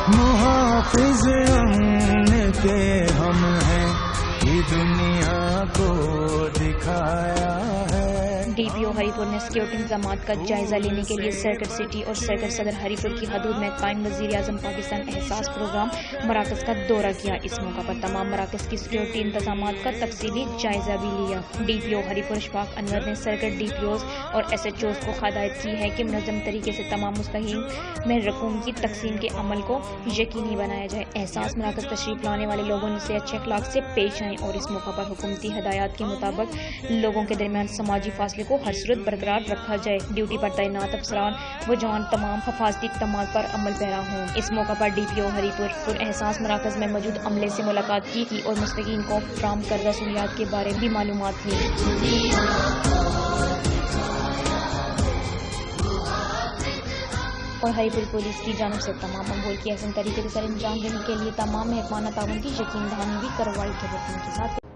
मुहाफिज अमन के हम हैं, ये दुनिया को दिखाया है। DPO हरिपुर ने सिक्योरिटी इंतजामात का जायजा लेने के लिए सर्किट सिटी और सर्किट सदर हरिपुर की हदूद में कायम वज़ीर आज़म पाकिस्तान एहसास प्रोग्राम मराकज़ का दौरा किया। इस मौका पर तमाम मराकज़ की सिक्योरिटी इंतजामात का तफसीली जायजा भी लिया। DPO हरिपुर इशफाक अनवर ने सर्किट DPOs और SHOs को हिदायत की है कि मुनज़्ज़म तरीके से तमाम मुस्तहीक में रकूम की तकसीम के अमल को यकीनी बनाया जाए। एहसास मराकज़ तशरीफ लाने वाले लोगों से अच्छे अखलाक से पेश आएँ और इस मौका पर हुकूमती हिदायत के मुताबिक लोगों के दरमियान समाजी फासले को हर सूरत बरकरार रखा जाए। ड्यूटी पर तैनात अफसरान व जवान तमाम हिफाजती इक़दामात पर अमल पैरा हों। इस मौका पर DPO हरिपुर एहसास मराकज़ में मौजूद अमले से मुलाकात की और मुस्तकीन को फराहम करदा सहूलियात के बारे में भी मालूमात ली। और हरिपुर पुलिस की जानिब से तमाम मामूल की अहसन तरीके से सर अंजाम देने के लिए तमाम मेहरबाना ताउन की यकीन दहानी भी करवाई गई। के साथ